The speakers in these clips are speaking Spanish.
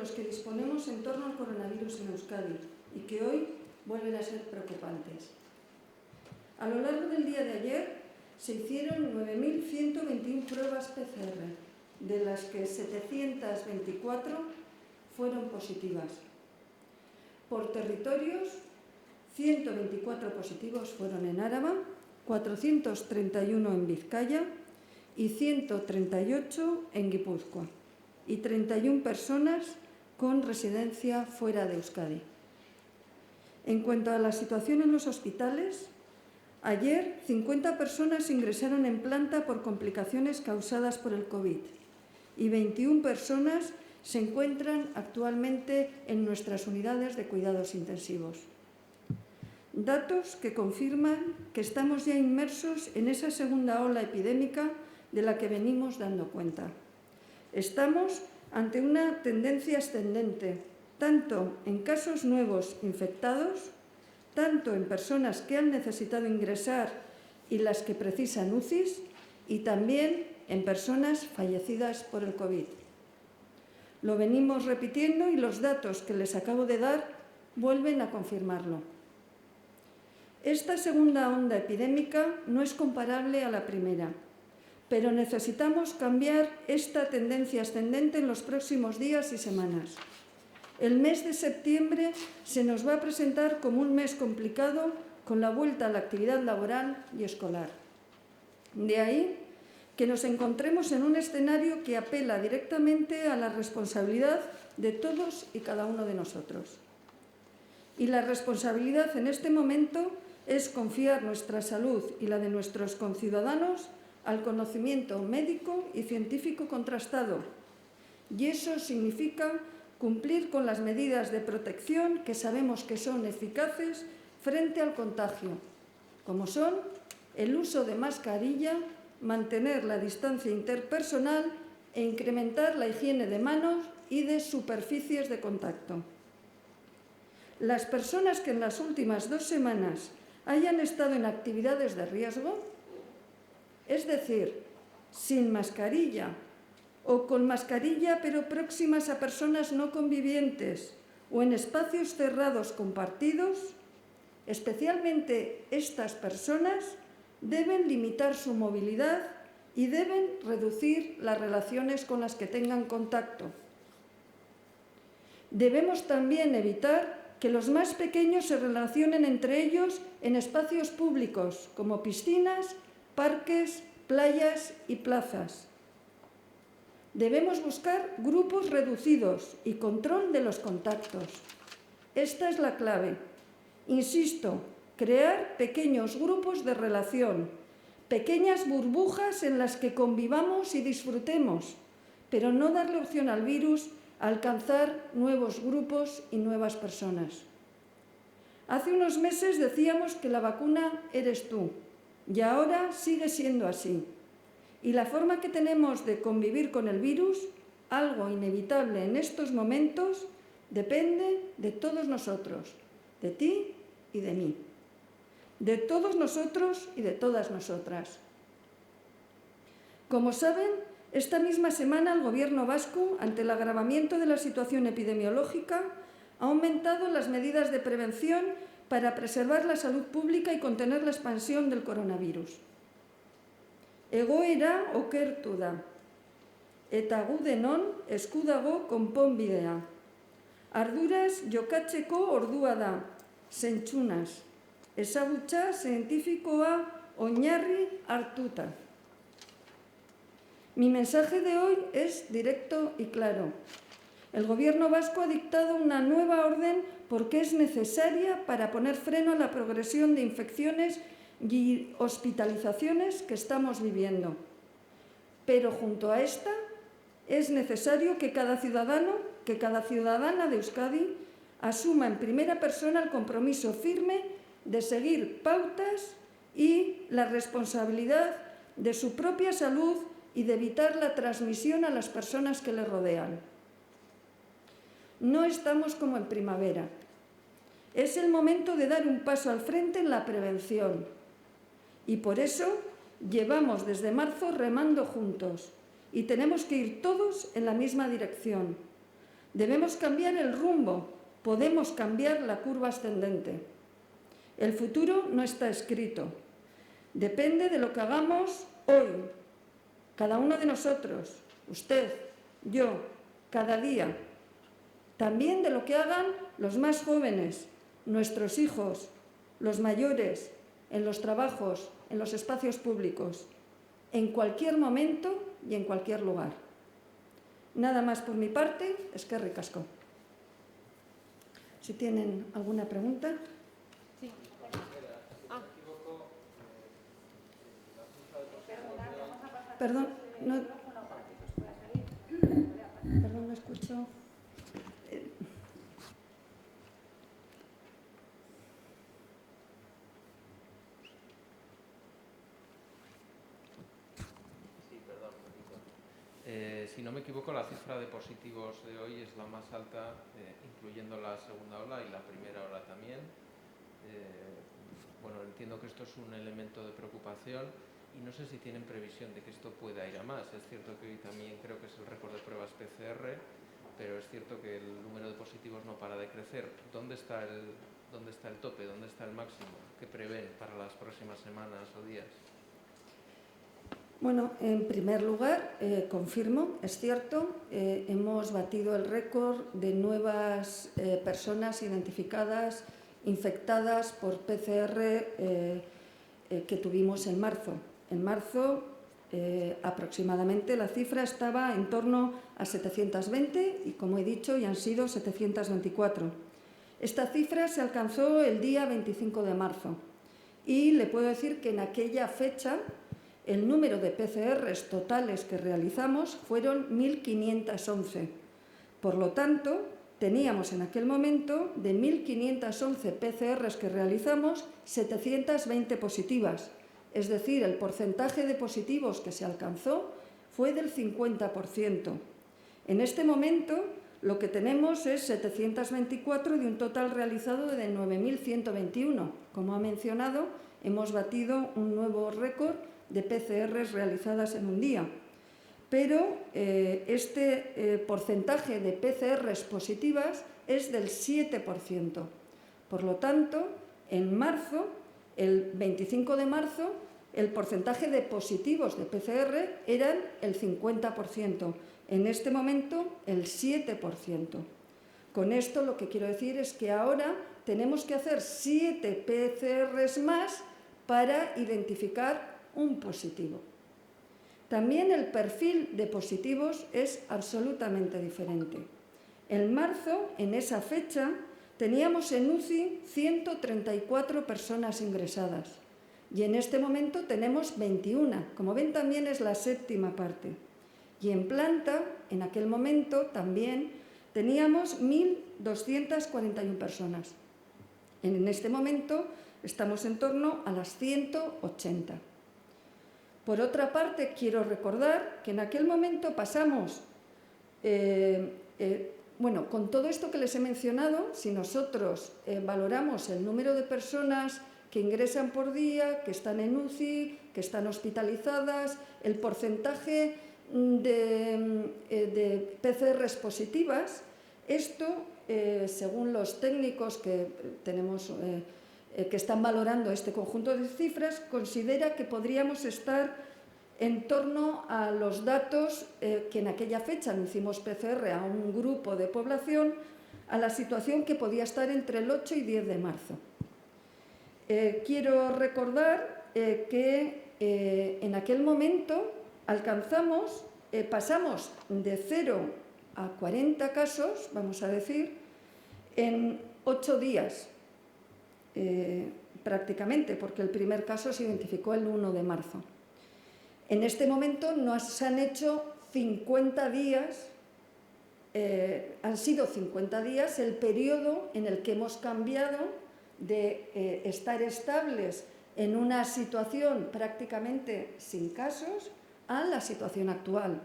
los que disponemos en torno al coronavirus en Euskadi y que hoy vuelven a ser preocupantes. A lo largo del día de ayer se hicieron 9.121 pruebas PCR, de las que 724 fueron positivas. Por territorios, 124 positivos fueron en Áraba, 431 en Vizcaya y 138 en Guipúzcoa, y 31 personas con residencia fuera de Euskadi. En cuanto a la situación en los hospitales, ayer 50 personas ingresaron en planta por complicaciones causadas por el COVID y 21 personas se encuentran actualmente en nuestras unidades de cuidados intensivos. Datos que confirman que estamos ya inmersos en esa segunda ola epidémica de la que venimos dando cuenta. Estamos ante una tendencia ascendente, tanto en casos nuevos infectados, tanto en personas que han necesitado ingresar y las que precisan UCIs, y también en personas fallecidas por el COVID. Lo venimos repitiendo y los datos que les acabo de dar vuelven a confirmarlo. Esta segunda onda epidémica no es comparable a la primera, pero necesitamos cambiar esta tendencia ascendente en los próximos días y semanas. El mes de septiembre se nos va a presentar como un mes complicado con la vuelta a la actividad laboral y escolar. De ahí que nos encontremos en un escenario que apela directamente a la responsabilidad de todos y cada uno de nosotros. Y la responsabilidad en este momento es confiar nuestra salud y la de nuestros conciudadanos al conocimiento médico y científico contrastado. Y eso significa cumplir con las medidas de protección que sabemos que son eficaces frente al contagio, como son el uso de mascarilla, mantener la distancia interpersonal e incrementar la higiene de manos y de superficies de contacto. Las personas que en las últimas 2 semanas hayan estado en actividades de riesgo, es decir, sin mascarilla o con mascarilla pero próximas a personas no convivientes o en espacios cerrados compartidos, especialmente estas personas deben limitar su movilidad y deben reducir las relaciones con las que tengan contacto. Debemos también evitar que los más pequeños se relacionen entre ellos en espacios públicos como piscinas, parques, playas y plazas. Debemos buscar grupos reducidos y control de los contactos. Esta es la clave. Insisto, crear pequeños grupos de relación, pequeñas burbujas en las que convivamos y disfrutemos, pero no darle opción al virus a alcanzar nuevos grupos y nuevas personas. Hace unos meses decíamos que la vacuna eres tú, y ahora sigue siendo así. Y la forma que tenemos de convivir con el virus, algo inevitable en estos momentos, depende de todos nosotros, de ti y de mí, de todos nosotros y de todas nosotras. Como saben, esta misma semana el Gobierno vasco, ante el agravamiento de la situación epidemiológica, ha aumentado las medidas de prevención para preservar la salud pública y contener la expansión del coronavirus. Egoera okertu da, eta gu denon esku dago konponbidea. Arduraz jokatzeko ordua da, zentsunaz, ezagutza zientifikoa oinarri hartuta. Mi mensaje de hoy es directo y claro. El Gobierno vasco ha dictado una nueva orden porque es necesaria para poner freno a la progresión de infecciones y hospitalizaciones que estamos viviendo. Pero junto a esta, es necesario que cada ciudadano, que cada ciudadana de Euskadi asuma en primera persona el compromiso firme de seguir pautas y la responsabilidad de su propia salud y de evitar la transmisión a las personas que le rodean. No estamos como en primavera. Es el momento de dar un paso al frente en la prevención. Y por eso llevamos desde marzo remando juntos y tenemos que ir todos en la misma dirección. Debemos cambiar el rumbo, podemos cambiar la curva ascendente. El futuro no está escrito. Depende de lo que hagamos hoy, cada uno de nosotros, usted, yo, cada día. También de lo que hagan los más jóvenes, nuestros hijos, los mayores, en los trabajos, en los espacios públicos, en cualquier momento y en cualquier lugar. Nada más por mi parte, eskerrik asko. Si tienen alguna pregunta. Sí. Perdón, no escucho. Si no me equivoco, la cifra de positivos de hoy es la más alta, incluyendo la segunda ola y la primera ola también. Bueno, entiendo que esto es un elemento de preocupación y no sé si tienen previsión de que esto pueda ir a más. Es cierto que hoy también creo que es el récord de pruebas PCR, pero es cierto que el número de positivos no para de crecer. ¿Dónde está el tope? ¿Dónde está el máximo? ¿Qué prevén para las próximas semanas o días? Bueno, en primer lugar, confirmo, es cierto, hemos batido el récord de nuevas personas identificadas, infectadas por PCR que tuvimos en marzo. En marzo, aproximadamente, la cifra estaba en torno a 720 y, como he dicho, ya han sido 724. Esta cifra se alcanzó el día 25 de marzo y le puedo decir que en aquella fecha el número de PCRs totales que realizamos fueron 1.511. Por lo tanto, teníamos en aquel momento de 1.511 PCRs que realizamos, 720 positivas. Es decir, el porcentaje de positivos que se alcanzó fue del 50%. En este momento, lo que tenemos es 724 de un total realizado de 9.121. Como ha mencionado, hemos batido un nuevo récord de PCRs realizadas en un día. Pero este porcentaje de PCRs positivas es del 7%. Por lo tanto, en marzo, el 25 de marzo, el porcentaje de positivos de PCR eran el 50%. En este momento, el 7%. Con esto lo que quiero decir es que ahora tenemos que hacer 7 PCRs más para identificar un positivo. También el perfil de positivos es absolutamente diferente. En marzo, en esa fecha, teníamos en UCI 134 personas ingresadas y en este momento tenemos 21. Como ven, también es la séptima parte. Y en planta, en aquel momento, también teníamos 1.241 personas. En este momento estamos en torno a las 180. Por otra parte, quiero recordar que en aquel momento pasamos, con todo esto que les he mencionado, si nosotros valoramos el número de personas que ingresan por día, que están en UCI, que están hospitalizadas, el porcentaje de PCRs positivas, esto, según los técnicos que tenemos que están valorando este conjunto de cifras, considera que podríamos estar en torno a los datos que en aquella fecha no hicimos PCR a un grupo de población, a la situación que podía estar entre el 8 y 10 de marzo. Quiero recordar que en aquel momento pasamos de 0 a 40 casos, vamos a decir, en 8 días. Prácticamente, porque el primer caso se identificó el 1 de marzo. En este momento nos han hecho 50 días, han sido 50 días el periodo en el que hemos cambiado de estar estables en una situación prácticamente sin casos a la situación actual.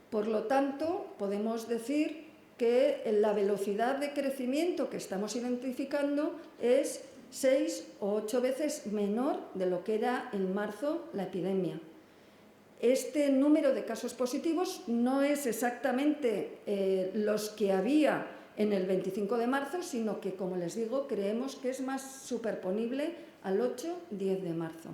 Por lo tanto, podemos decir que la velocidad de crecimiento que estamos identificando es 6 o 8 veces menor de lo que era en marzo la epidemia. Este número de casos positivos no es exactamente los que había en el 25 de marzo, sino que, como les digo, creemos que es más superponible al 8-10 de marzo.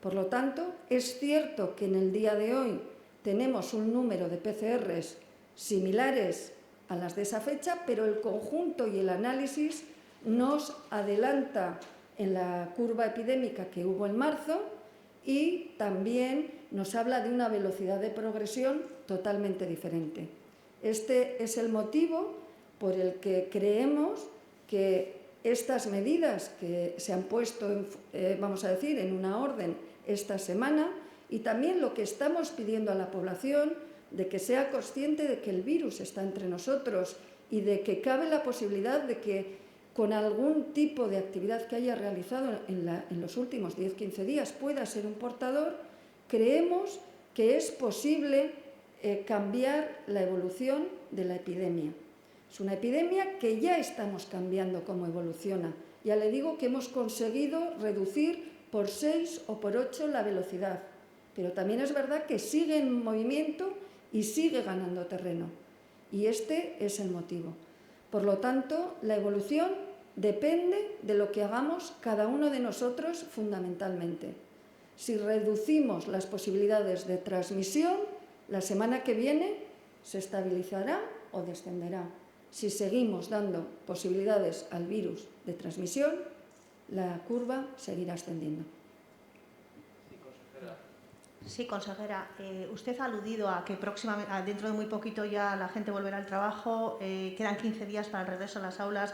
Por lo tanto, es cierto que en el día de hoy tenemos un número de PCRs similares a las de esa fecha, pero el conjunto y el análisis nos adelanta en la curva epidémica que hubo en marzo y también nos habla de una velocidad de progresión totalmente diferente. Este es el motivo por el que creemos que estas medidas que se han puesto, vamos a decir, en una orden esta semana, y también lo que estamos pidiendo a la población, de que sea consciente de que el virus está entre nosotros y de que cabe la posibilidad de que con algún tipo de actividad que haya realizado en los últimos 10-15 días pueda ser un portador, creemos que es posible cambiar la evolución de la epidemia. Es una epidemia que ya estamos cambiando cómo evoluciona. Ya le digo que hemos conseguido reducir por 6 o por 8 la velocidad, pero también es verdad que sigue en movimiento y sigue ganando terreno. Y este es el motivo. Por lo tanto, la evolución depende de lo que hagamos cada uno de nosotros fundamentalmente. Si reducimos las posibilidades de transmisión, la semana que viene se estabilizará o descenderá. Si seguimos dando posibilidades al virus de transmisión, la curva seguirá ascendiendo. Sí, consejera. Usted ha aludido a que próximamente, dentro de muy poquito ya la gente volverá al trabajo, quedan 15 días para el regreso a las aulas.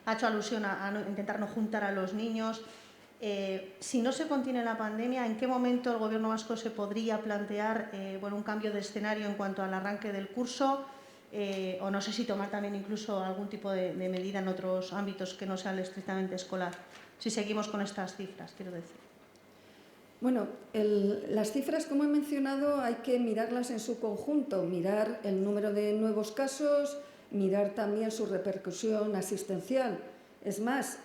Ha hecho alusión a intentar no juntar a los niños. Si no se contiene la pandemia, ¿en qué momento el Gobierno vasco se podría plantear un cambio de escenario en cuanto al arranque del curso? O no sé si tomar también incluso algún tipo de medida en otros ámbitos que no sea el estrictamente escolar, si seguimos con estas cifras, quiero decir. Bueno, las cifras, como he mencionado, hay que mirarlas en su conjunto, mirar el número de nuevos casos, mirar también su repercusión asistencial. Es más,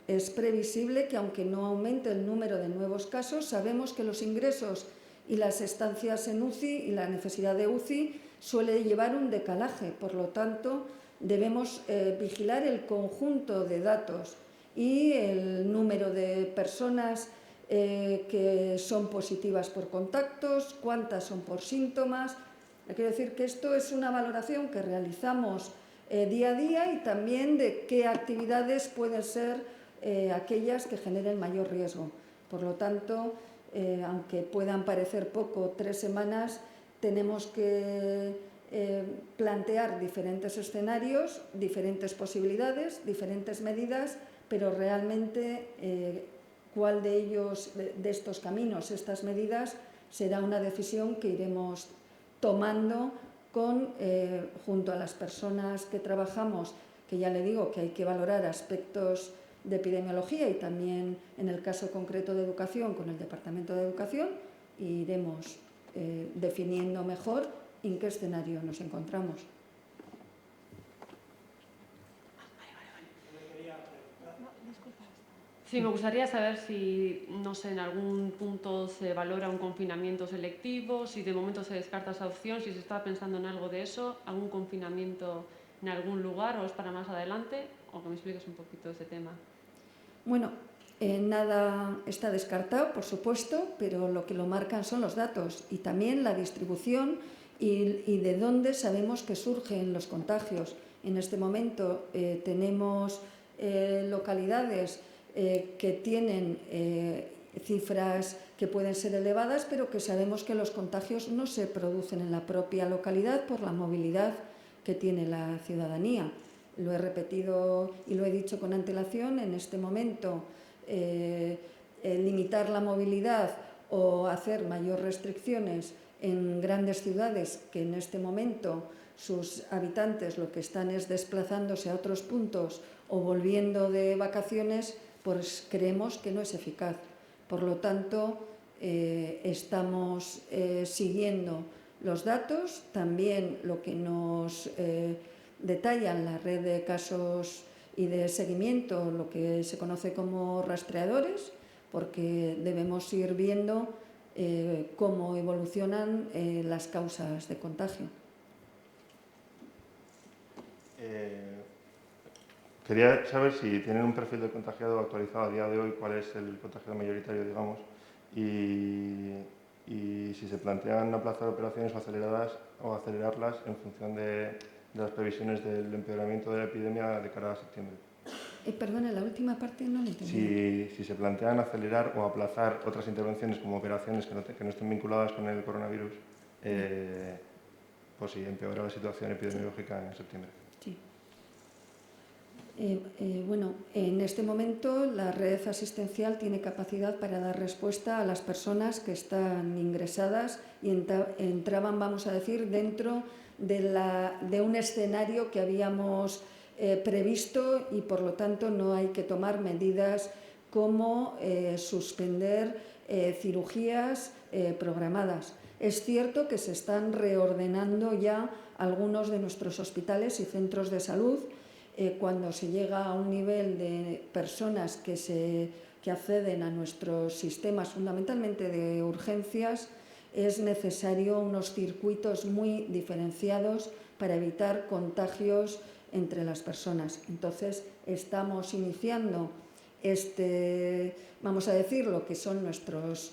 es previsible que, aunque no aumente el número de nuevos casos, sabemos que los ingresos y las estancias en UCI y la necesidad de UCI suele llevar un decalaje. Por lo tanto, debemos vigilar el conjunto de datos y el número de personas que son positivas por contactos, cuántas son por síntomas. Quiero decir que esto es una valoración que realizamos día a día y también de qué actividades pueden ser aquellas que generen mayor riesgo. Por lo tanto, aunque puedan parecer poco 3 semanas, tenemos que plantear diferentes escenarios, diferentes posibilidades, diferentes medidas, pero realmente cuál de ellos, de estos caminos, estas medidas, será una decisión que iremos tomando junto a las personas que trabajamos, que ya le digo que hay que valorar aspectos de epidemiología y también en el caso concreto de educación con el Departamento de Educación, y iremos definiendo mejor en qué escenario nos encontramos. Sí, me gustaría saber si, no sé, en algún punto se valora un confinamiento selectivo, si de momento se descarta esa opción, si se está pensando en algo de eso, algún confinamiento en algún lugar o es para más adelante, o que me expliques un poquito ese tema. Bueno, nada está descartado, por supuesto, pero lo que lo marcan son los datos y también la distribución y de dónde sabemos que surgen los contagios. En este momento tenemos localidades que tienen cifras que pueden ser elevadas, pero que sabemos que los contagios no se producen en la propia localidad por la movilidad que tiene la ciudadanía. Lo he repetido y lo he dicho con antelación, en este momento limitar la movilidad o hacer mayor restricciones en grandes ciudades que en este momento sus habitantes lo que están es desplazándose a otros puntos o volviendo de vacaciones, pues creemos que no es eficaz. Por lo tanto, estamos siguiendo los datos, también lo que nos detallan la red de casos y de seguimiento, lo que se conoce como rastreadores, porque debemos ir viendo cómo evolucionan las causas de contagio. Quería saber si tienen un perfil de contagiado actualizado a día de hoy, cuál es el contagiado mayoritario, digamos, y si se plantean aplazar operaciones o acelerarlas en función de las previsiones del empeoramiento de la epidemia de cara a septiembre. Perdone, la última parte no la entendí. Si se plantean acelerar o aplazar otras intervenciones como operaciones que no estén vinculadas con el coronavirus, pues si empeora la situación epidemiológica en septiembre. Sí. Bueno, en este momento la red asistencial tiene capacidad para dar respuesta a las personas que están ingresadas y entraban, vamos a decir, dentro de un escenario que habíamos previsto y, por lo tanto, no hay que tomar medidas como suspender cirugías programadas. Es cierto que se están reordenando ya algunos de nuestros hospitales y centros de salud. Cuando se llega a un nivel de personas que acceden a nuestros sistemas, fundamentalmente de urgencias, es necesario unos circuitos muy diferenciados para evitar contagios entre las personas. Entonces, estamos iniciando vamos a decir, lo que son nuestros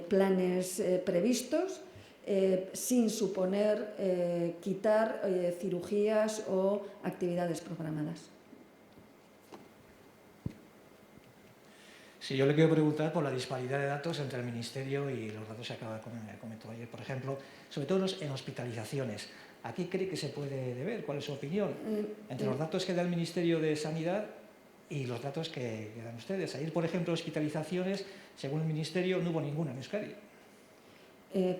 planes previstos, sin suponer quitar cirugías o actividades programadas. Sí, yo le quiero preguntar por la disparidad de datos entre el Ministerio y los datos que acaba de comentar ayer, por ejemplo, sobre todo en hospitalizaciones. ¿A qué cree que se puede deber? ¿Cuál es su opinión? Entre los datos que da el Ministerio de Sanidad y los datos que dan ustedes. Ayer, por ejemplo, hospitalizaciones, según el Ministerio, no hubo ninguna en Euskadi.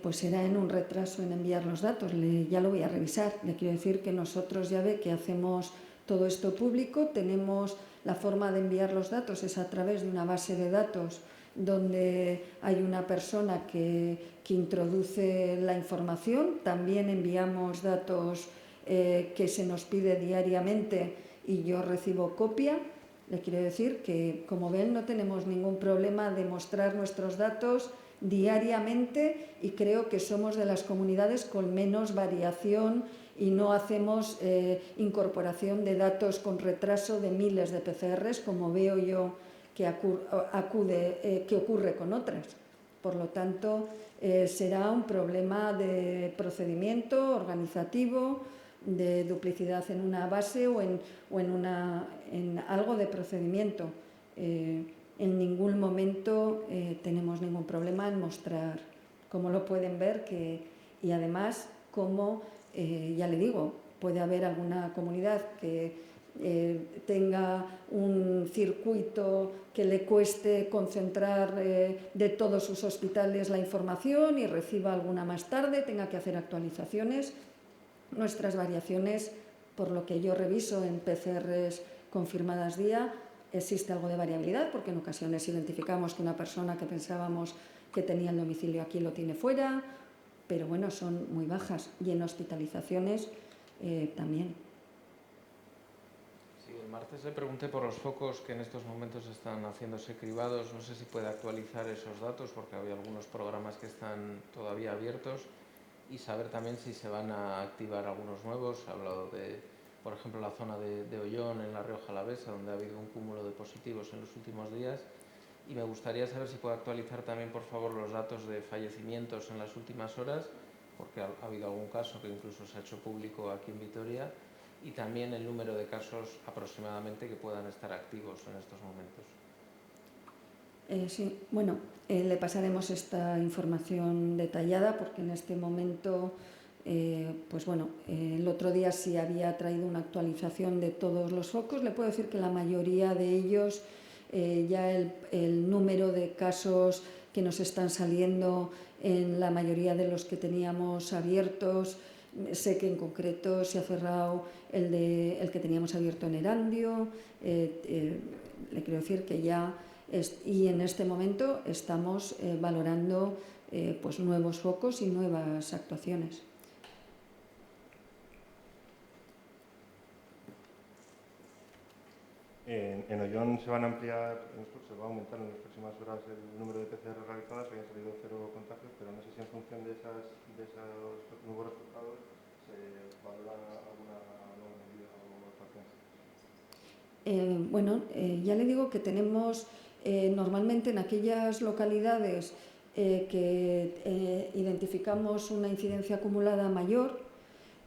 Pues será en un retraso en enviar los datos, ya lo voy a revisar. Le quiero decir que nosotros ya ve que hacemos todo esto público, tenemos la forma de enviar los datos, es a través de una base de datos donde hay una persona que introduce la información. También enviamos datos que se nos pide diariamente y yo recibo copia. Le quiero decir que, como ven, no tenemos ningún problema de mostrar nuestros datos diariamente y creo que somos de las comunidades con menos variación y no hacemos incorporación de datos con retraso de miles de PCRs, como veo yo que ocurre con otras. Por lo tanto, será un problema de procedimiento organizativo, de duplicidad en una base o en algo de procedimiento. En ningún momento tenemos ningún problema en mostrar, como lo pueden ver, y además, como ya le digo, puede haber alguna comunidad que tenga un circuito que le cueste concentrar de todos sus hospitales la información y reciba alguna más tarde, tenga que hacer actualizaciones. Nuestras variaciones, por lo que yo reviso en PCRs confirmadas día, existe algo de variabilidad, porque en ocasiones identificamos que una persona que pensábamos que tenía el domicilio aquí lo tiene fuera, pero bueno, son muy bajas. Y en hospitalizaciones también. Sí, el martes le pregunté por los focos que en estos momentos están haciéndose cribados. No sé si puede actualizar esos datos, porque había algunos programas que están todavía abiertos, y saber también si se van a activar algunos nuevos. Ha hablado de, por ejemplo, la zona de Ollón, en la Rioja Alavesa, donde ha habido un cúmulo de positivos en los últimos días. Y me gustaría saber si puede actualizar también, por favor, los datos de fallecimientos en las últimas horas, porque ha habido algún caso que incluso se ha hecho público aquí en Vitoria, y también el número de casos aproximadamente que puedan estar activos en estos momentos. Sí, bueno, le pasaremos esta información detallada, porque en este momento, pues bueno, el otro día sí había traído una actualización de todos los focos. Le puedo decir que la mayoría de ellos, ya el número de casos que nos están saliendo en la mayoría de los que teníamos abiertos, sé que en concreto se ha cerrado el que teníamos abierto en Erandio. Le quiero decir que ya, y en este momento estamos valorando pues nuevos focos y nuevas actuaciones. En Ollón se van a ampliar, se va a aumentar en las próximas horas el número de PCR realizadas, habían salido 0 contagios, pero no sé si en función de esos nuevos resultados se valora alguna nueva medida o actuación. Ya le digo que tenemos normalmente en aquellas localidades que identificamos una incidencia acumulada mayor,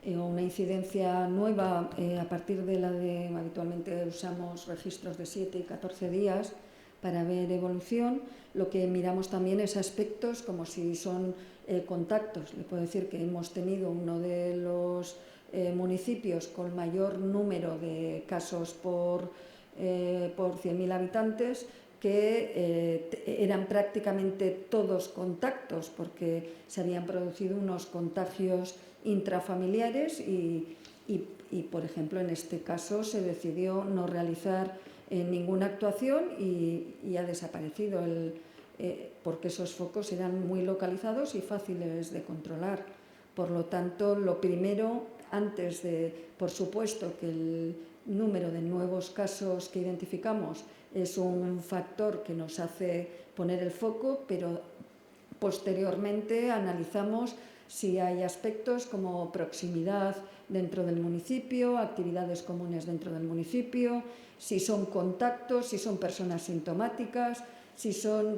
o una incidencia nueva a partir de la de, habitualmente usamos registros de 7 y 14 días para ver evolución. Lo que miramos también es aspectos como si son contactos. Le puedo decir que hemos tenido uno de los municipios con mayor número de casos por 100.000 habitantes, que eran prácticamente todos contactos, porque se habían producido unos contagios intrafamiliares y, por ejemplo, en este caso se decidió no realizar ninguna actuación y ha desaparecido porque esos focos eran muy localizados y fáciles de controlar. Por lo tanto, lo primero, antes de, por supuesto, que el número de nuevos casos que identificamos es un factor que nos hace poner el foco, pero posteriormente analizamos si hay aspectos como proximidad dentro del municipio, actividades comunes dentro del municipio, si son contactos, si son personas sintomáticas,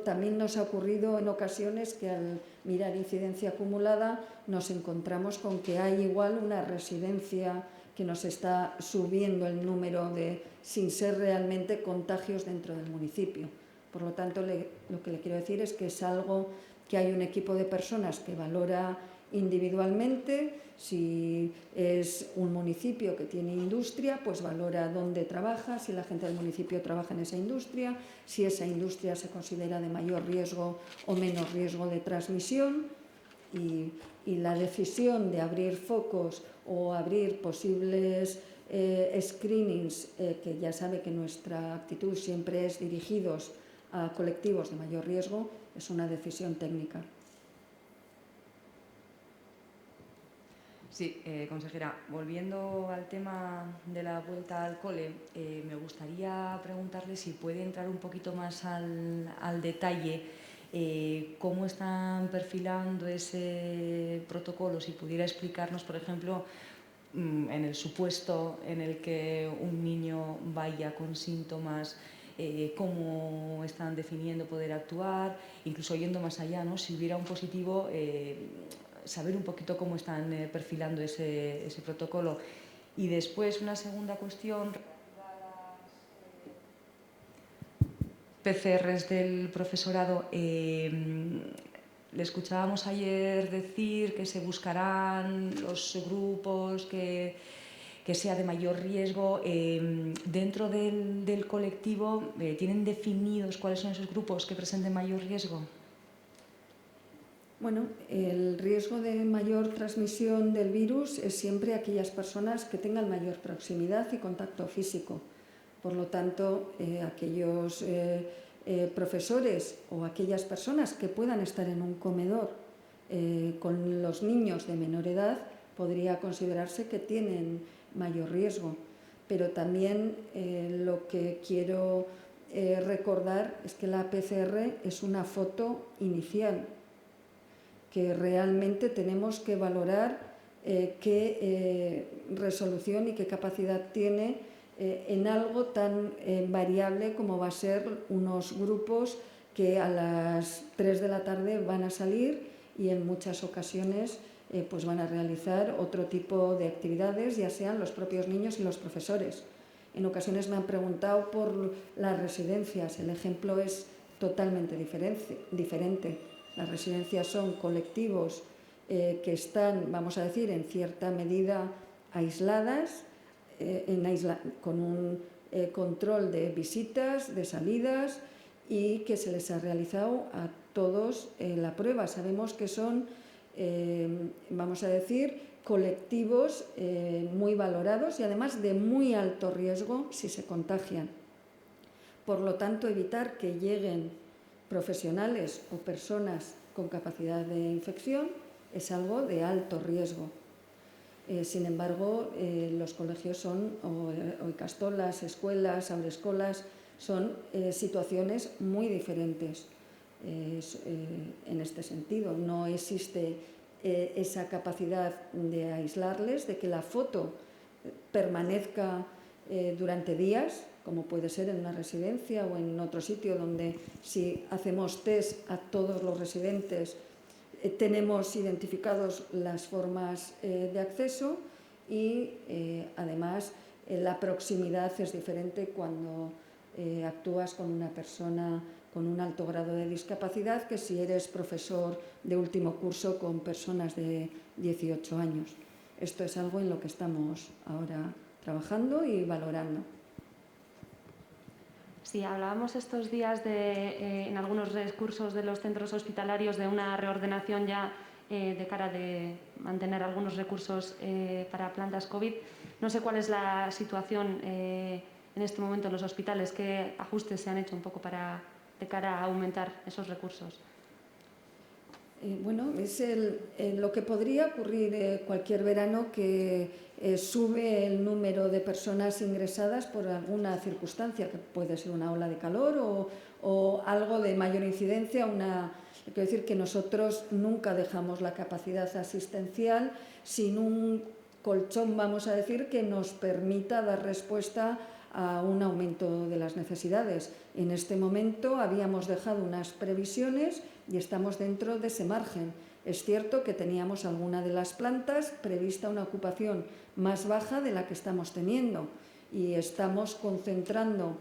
también nos ha ocurrido en ocasiones que al mirar incidencia acumulada nos encontramos con que hay igual una residencia que nos está subiendo el número sin ser realmente contagios dentro del municipio. Por lo tanto, lo que le quiero decir es que es algo que hay un equipo de personas que valora individualmente. Si es un municipio que tiene industria, pues valora dónde trabaja, si la gente del municipio trabaja en esa industria, si esa industria se considera de mayor riesgo o menos riesgo de transmisión, y la decisión de abrir focos o abrir posibles screenings, que ya sabe que nuestra actitud siempre es dirigidos a colectivos de mayor riesgo, es una decisión técnica. Sí, consejera, volviendo al tema de la vuelta al cole, me gustaría preguntarle si puede entrar un poquito más al detalle, cómo están perfilando ese protocolo, si pudiera explicarnos, por ejemplo, en el supuesto en el que un niño vaya con síntomas, cómo están definiendo poder actuar, incluso yendo más allá, ¿no? Si hubiera un positivo, saber un poquito cómo están perfilando ese protocolo. Y después una segunda cuestión, PCRs del profesorado. Le escuchábamos ayer decir que se buscarán los grupos que sea de mayor riesgo. Dentro del colectivo, ¿tienen definidos cuáles son esos grupos que presenten mayor riesgo? Bueno, el riesgo de mayor transmisión del virus es siempre aquellas personas que tengan mayor proximidad y contacto físico. Por lo tanto, aquellos profesores o aquellas personas que puedan estar en un comedor con los niños de menor edad podría considerarse que tienen mayor riesgo. Pero también lo que quiero recordar es que la PCR es una foto inicial, que realmente tenemos que valorar qué resolución y qué capacidad tiene en algo tan variable como va a ser unos grupos que a las 3 de la tarde van a salir y en muchas ocasiones pues van a realizar otro tipo de actividades, ya sean los propios niños y los profesores. En ocasiones me han preguntado por las residencias. El ejemplo es totalmente diferente. Las residencias son colectivos que están, vamos a decir, en cierta medida aisladas, con un control de visitas, de salidas, y que se les ha realizado a todos la prueba. Sabemos que son, vamos a decir, colectivos muy valorados y además de muy alto riesgo si se contagian. Por lo tanto, evitar que lleguen profesionales o personas con capacidad de infección es algo de alto riesgo. Sin embargo, los colegios son, o ikastolas, escuelas, haurreskolas, son situaciones muy diferentes en este sentido. No existe esa capacidad de aislarles, de que la foto permanezca durante días, como puede ser en una residencia o en otro sitio donde si hacemos test a todos los residentes tenemos identificados las formas de acceso y además la proximidad es diferente cuando actúas con una persona con un alto grado de discapacidad que si eres profesor de último curso con personas de 18 años. Esto es algo en lo que estamos ahora trabajando y valorando. Sí, hablábamos estos días en algunos recursos de los centros hospitalarios de una reordenación ya de cara de mantener algunos recursos para plantas COVID. No sé cuál es la situación en este momento en los hospitales, qué ajustes se han hecho un poco de cara a aumentar esos recursos. Bueno, es lo que podría ocurrir cualquier verano, que sube el número de personas ingresadas por alguna circunstancia, que puede ser una ola de calor o algo de mayor incidencia. Quiero decir que nosotros nunca dejamos la capacidad asistencial sin un colchón, vamos a decir, que nos permita dar respuesta a un aumento de las necesidades. En este momento habíamos dejado unas previsiones y estamos dentro de ese margen. Es cierto que teníamos alguna de las plantas prevista una ocupación más baja de la que estamos teniendo y estamos concentrando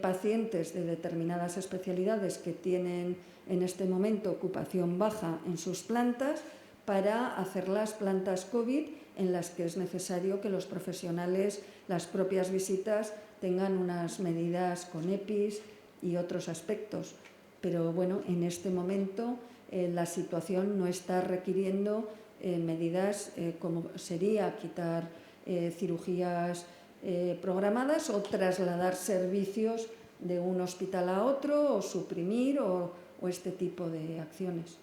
pacientes de determinadas especialidades que tienen en este momento ocupación baja en sus plantas para hacer las plantas COVID en las que es necesario que los profesionales, las propias visitas, tengan unas medidas con EPIs y otros aspectos. Pero bueno, en este momento la situación no está requiriendo medidas como sería quitar cirugías programadas o trasladar servicios de un hospital a otro o suprimir o este tipo de acciones.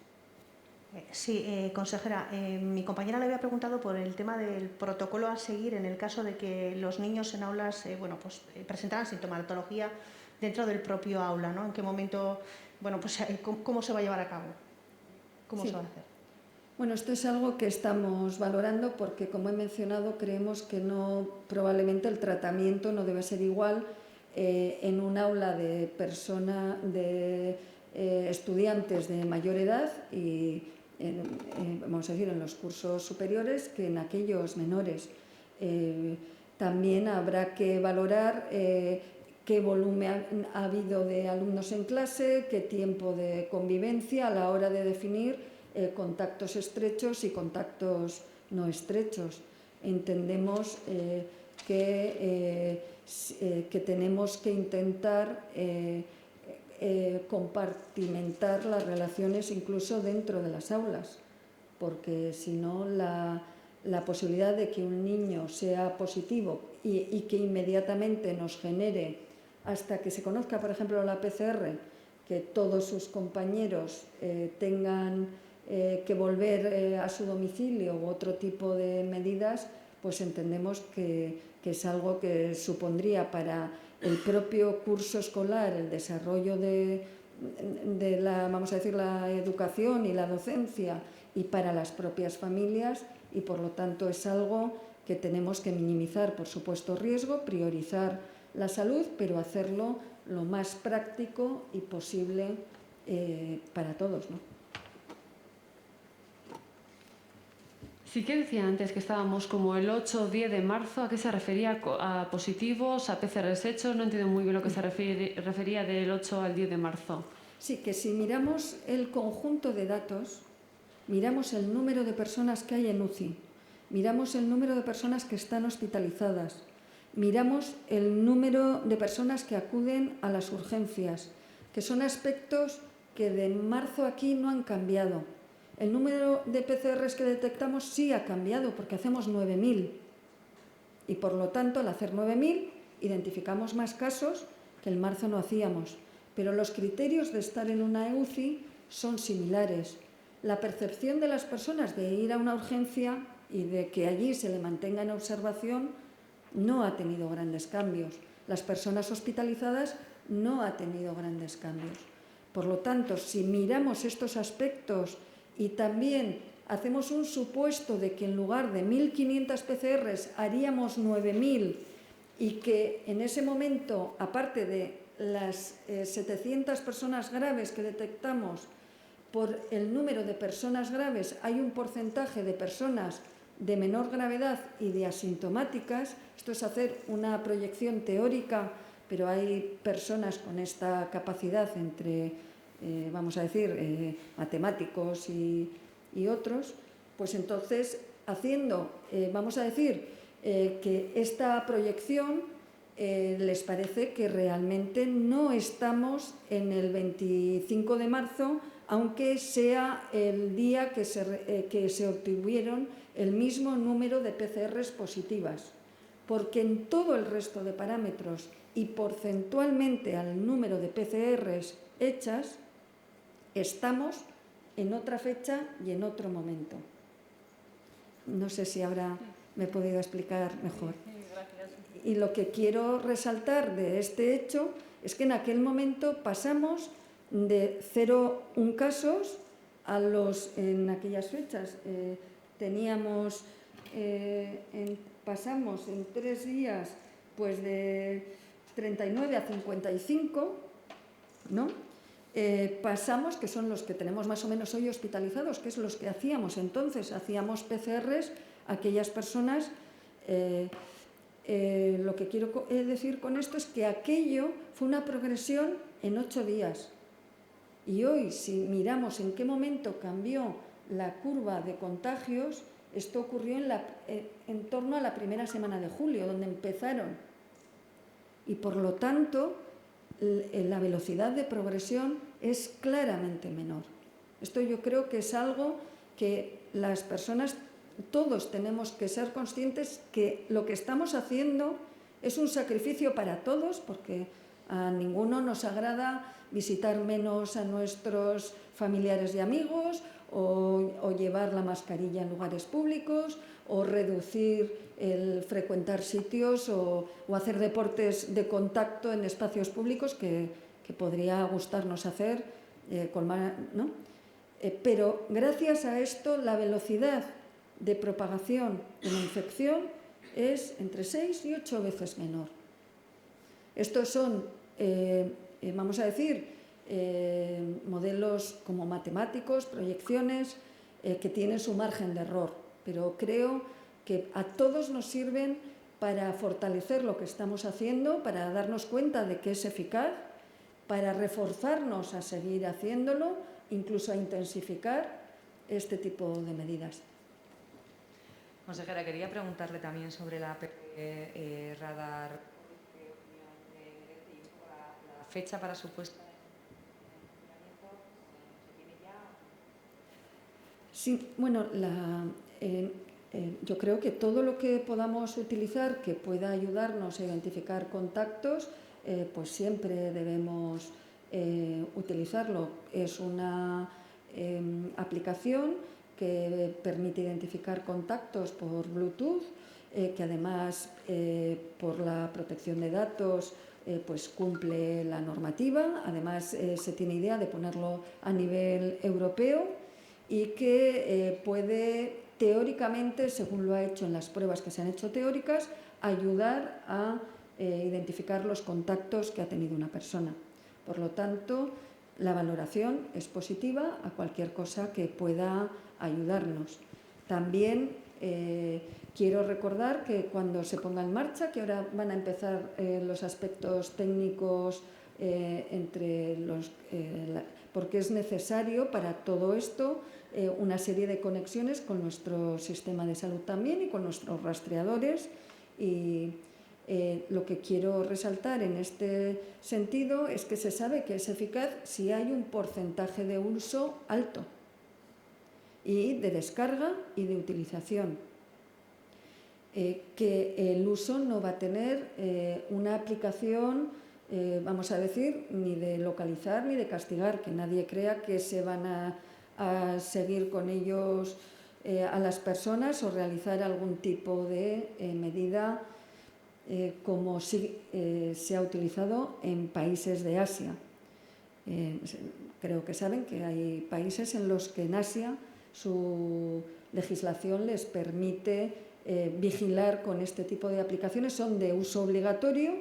Sí, consejera, mi compañera le había preguntado por el tema del protocolo a seguir en el caso de que los niños en aulas presentaran sintomatología dentro del propio aula, ¿no? ¿En qué momento, cómo se va a llevar a cabo? ¿Cómo se va a hacer? Bueno, esto es algo que estamos valorando porque, como he mencionado, creemos que probablemente el tratamiento no debe ser igual en un aula de estudiantes de mayor edad y vamos a decir, en los cursos superiores que en aquellos menores. También habrá que valorar qué volumen ha habido de alumnos en clase, qué tiempo de convivencia a la hora de definir contactos estrechos y contactos no estrechos. Entendemos que tenemos que intentar compartimentar las relaciones incluso dentro de las aulas, porque si no la posibilidad de que un niño sea positivo y que inmediatamente nos genere, hasta que se conozca, por ejemplo, la PCR, que todos sus compañeros tengan que volver a su domicilio u otro tipo de medidas, pues entendemos que es algo que supondría para el propio curso escolar, el desarrollo de la educación y la docencia y para las propias familias, y por lo tanto es algo que tenemos que minimizar, por supuesto, riesgo, priorizar la salud, pero hacerlo lo más práctico y posible para todos, ¿no? Sí que decía antes que estábamos como el 8 o 10 de marzo, ¿a qué se refería? ¿A positivos, a PCRs hechos? No entiendo muy bien lo que se refería del 8 al 10 de marzo. Sí, que si miramos el conjunto de datos, miramos el número de personas que hay en UCI, miramos el número de personas que están hospitalizadas, miramos el número de personas que acuden a las urgencias, que son aspectos que de marzo aquí no han cambiado. El número de PCRs que detectamos sí ha cambiado porque hacemos 9.000 y por lo tanto al hacer 9.000 identificamos más casos que en marzo no hacíamos, pero los criterios de estar en una UCI son similares. La percepción de las personas de ir a una urgencia y de que allí se le mantenga en observación no ha tenido grandes cambios. Las personas hospitalizadas no ha tenido grandes cambios. Por lo tanto, si miramos estos aspectos y también hacemos un supuesto de que en lugar de 1.500 PCRs haríamos 9.000 y que en ese momento, aparte de las 700 personas graves que detectamos, por el número de personas graves hay un porcentaje de personas de menor gravedad y de asintomáticas. Esto es hacer una proyección teórica, pero hay personas con esta capacidad entre, vamos a decir, matemáticos y otros. Pues entonces, haciendo, vamos a decir, que esta proyección les parece que realmente no estamos en el 25 de marzo, aunque sea el día que se obtuvieron el mismo número de PCRs positivas, porque en todo el resto de parámetros y porcentualmente al número de PCRs hechas, estamos en otra fecha y en otro momento. No sé si ahora me he podido explicar mejor. Y lo que quiero resaltar de este hecho es que en aquel momento pasamos de 0,1 casos a en aquellas fechas. Pasamos en 3 días pues de 39 a 55, ¿no? Pasamos, que son los que tenemos más o menos hoy hospitalizados, que es los que hacíamos entonces, hacíamos PCRs a aquellas personas. Lo que quiero decir con esto es que aquello fue una progresión en 8 días. Y hoy, si miramos en qué momento cambió la curva de contagios, esto ocurrió en torno a la primera semana de julio, donde empezaron. Y por lo tanto, la velocidad de progresión es claramente menor. Esto yo creo que es algo que las personas, todos tenemos que ser conscientes que lo que estamos haciendo es un sacrificio para todos, porque a ninguno nos agrada visitar menos a nuestros familiares y amigos, o llevar la mascarilla en lugares públicos, o reducir el frecuentar sitios o hacer deportes de contacto en espacios públicos que podría gustarnos hacer, ¿no? Pero gracias a esto la velocidad de propagación de la infección es entre 6 y 8 veces menor. Estos son, vamos a decir, modelos como matemáticos, proyecciones, que tienen su margen de error, pero creo que a todos nos sirven para fortalecer lo que estamos haciendo, para darnos cuenta de que es eficaz, para reforzarnos a seguir haciéndolo, incluso a intensificar este tipo de medidas. Consejera, quería preguntarle también sobre la radar, la fecha para su puesta en funcionamiento, ¿se tiene ya? Sí, bueno, yo creo que todo lo que podamos utilizar que pueda ayudarnos a identificar contactos, pues siempre debemos utilizarlo. Es una aplicación que permite identificar contactos por Bluetooth, que además por la protección de datos pues cumple la normativa. Además se tiene idea de ponerlo a nivel europeo y que puede teóricamente, según lo ha hecho en las pruebas que se han hecho teóricas, ayudar a identificar los contactos que ha tenido una persona. Por lo tanto, la valoración es positiva a cualquier cosa que pueda ayudarnos. También quiero recordar que cuando se ponga en marcha, que ahora van a empezar los aspectos técnicos porque es necesario para todo esto una serie de conexiones con nuestro sistema de salud también y con nuestros rastreadores. Y lo que quiero resaltar en este sentido es que se sabe que es eficaz si hay un porcentaje de uso alto y de descarga y de utilización. Que el uso no va a tener una aplicación, vamos a decir, ni de localizar ni de castigar, que nadie crea que se van a seguir con ellos a las personas o realizar algún tipo de medida como sí se ha utilizado en países de Asia. Creo que saben que hay países en los que en Asia su legislación les permite vigilar con este tipo de aplicaciones, son de uso obligatorio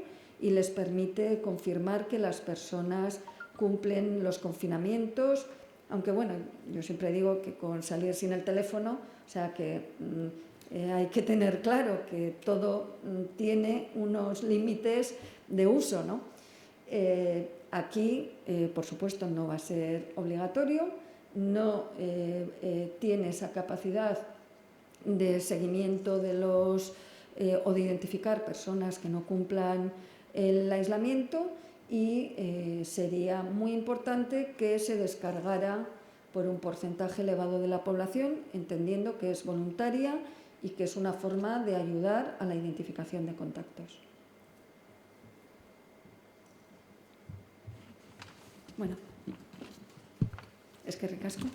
y les permite confirmar que las personas cumplen los confinamientos, aunque bueno, yo siempre digo que con salir sin el teléfono, o sea que hay que tener claro que todo tiene unos límites de uso, ¿no? Aquí, por supuesto, no va a ser obligatorio, no tiene esa capacidad de seguimiento de los o de identificar personas que no cumplan el aislamiento y sería muy importante que se descargara por un porcentaje elevado de la población, entendiendo que es voluntaria y que es una forma de ayudar a la identificación de contactos. Bueno, es que ricasco.